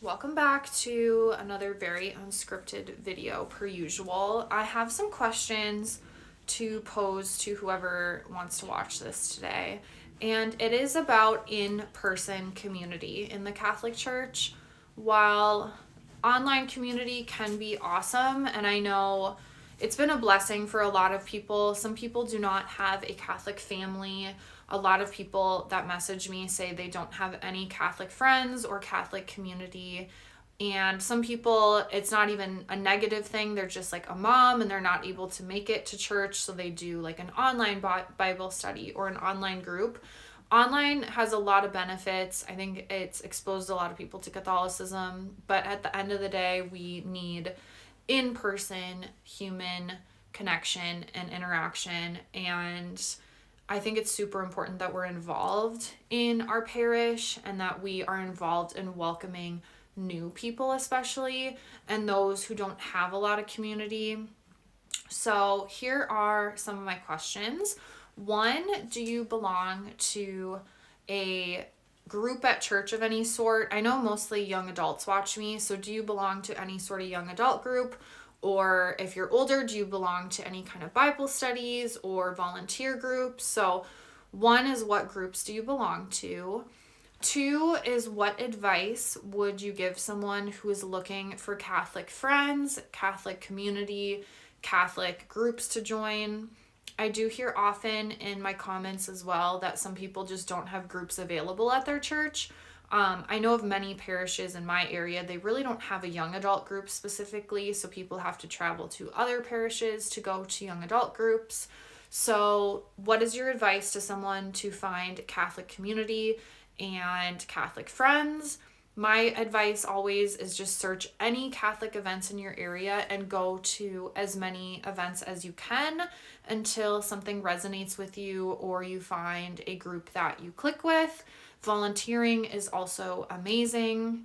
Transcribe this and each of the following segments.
Welcome back to another very unscripted video per usual. I have some questions to pose to whoever wants to watch this today, and it is about in-person community in the Catholic Church. While online community can be awesome, and I know it's been a blessing for a lot of people. Some people do not have a Catholic family. A lot of people that message me say they don't have any Catholic friends or Catholic community. And some people, it's not even a negative thing. They're just like a mom and they're not able to make it to church. So they do like an online Bible study or an online group. Online has a lot of benefits. I think it's exposed a lot of people to Catholicism. But at the end of the day, we need in-person human connection and interaction, and I think it's super important that we're involved in our parish and that we are involved in welcoming new people, especially, and those who don't have a lot of community. So here are some of my questions. One, do you belong to a group at church of any sort? I know mostly young adults watch me, so do you belong to any sort of young adult group? Or if you're older, do you belong to any kind of Bible studies or volunteer groups? So one is, what groups do you belong to? Two is, what advice would you give someone who is looking for Catholic friends, Catholic community, Catholic groups to join? I do hear often in my comments as well that some people just don't have groups available at their church. I know of many parishes in my area, they really don't have a young adult group specifically, so people have to travel to other parishes to go to young adult groups. So what is your advice to someone to find Catholic community and Catholic friends? My advice always is just search any Catholic events in your area and go to as many events as you can until something resonates with you or you find a group that you click with. Volunteering is also amazing.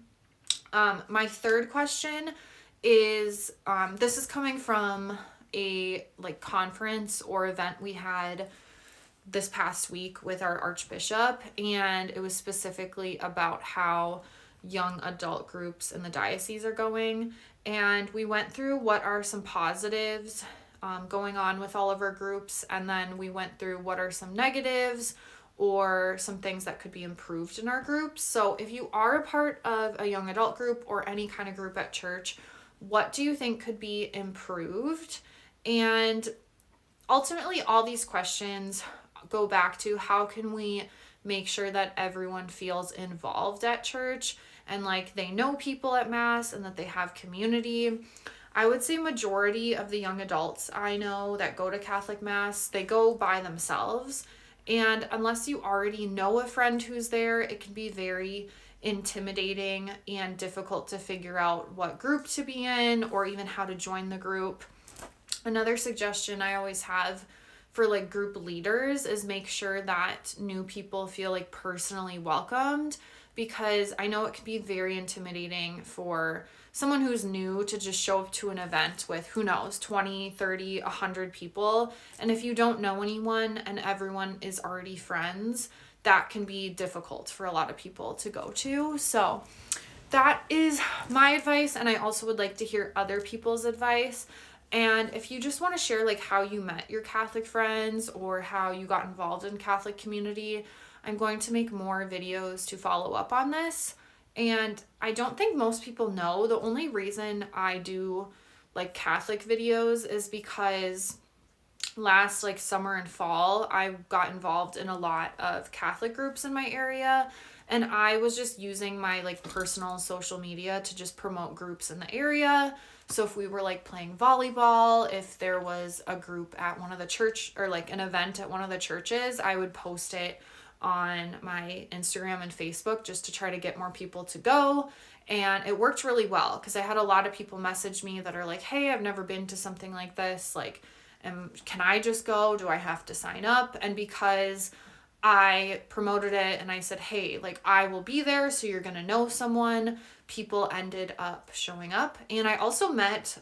My third question is, this is coming from a conference or event we had this past week with our Archbishop, and it was specifically about how young adult groups in the diocese are going, and we went through what are some positives going on with all of our groups, and then we went through what are some negatives or some things that could be improved in our groups. So if you are a part of a young adult group or any kind of group at church, what do you think could be improved? And ultimately, all these questions go back to, how can we make sure that everyone feels involved at church and like they know people at Mass and that they have community? I would say majority of the young adults I know that go to Catholic Mass, they go by themselves. And unless you already know a friend who's there, it can be very intimidating and difficult to figure out what group to be in or even how to join the group. Another suggestion I always have for group leaders is make sure that new people feel personally welcomed, because I know it can be very intimidating for someone who's new to just show up to an event with, who knows, 20, 30, 100 people. And if you don't know anyone and everyone is already friends, that can be difficult for a lot of people to go to. So that is my advice. And I also would like to hear other people's advice. And if you just want to share how you met your Catholic friends or how you got involved in Catholic community, I'm going to make more videos to follow up on this. And I don't think most people know, the only reason I do Catholic videos is because last summer and fall, I got involved in a lot of Catholic groups in my area. And I was just using my personal social media to just promote groups in the area. So if we were playing volleyball, if there was a group at one of the church or an event at one of the churches, I would post it on my Instagram and Facebook just to try to get more people to go. And it worked really well because I had a lot of people message me that are like, hey, I've never been to something like this. Can I just go? Do I have to sign up? And because I promoted it and I said, hey, I will be there, so you're going to know someone, people ended up showing up. And I also met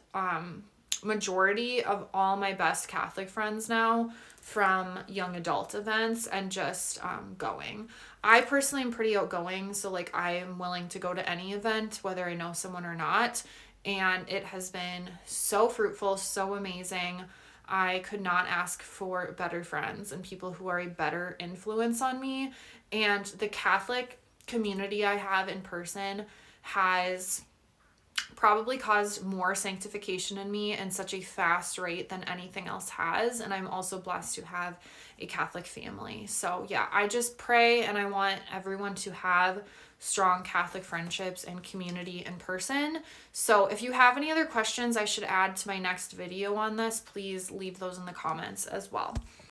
majority of all my best Catholic friends now from young adult events and just going. I personally am pretty outgoing, so like I am willing to go to any event, whether I know someone or not. And it has been so fruitful, so amazing. I could not ask for better friends and people who are a better influence on me. And the Catholic community I have in person has probably caused more sanctification in me in such a fast rate than anything else has. And I'm also blessed to have a Catholic family. So yeah, I just pray and I want everyone to have strong Catholic friendships and community in person. So if you have any other questions I should add to my next video on this, please leave those in the comments as well.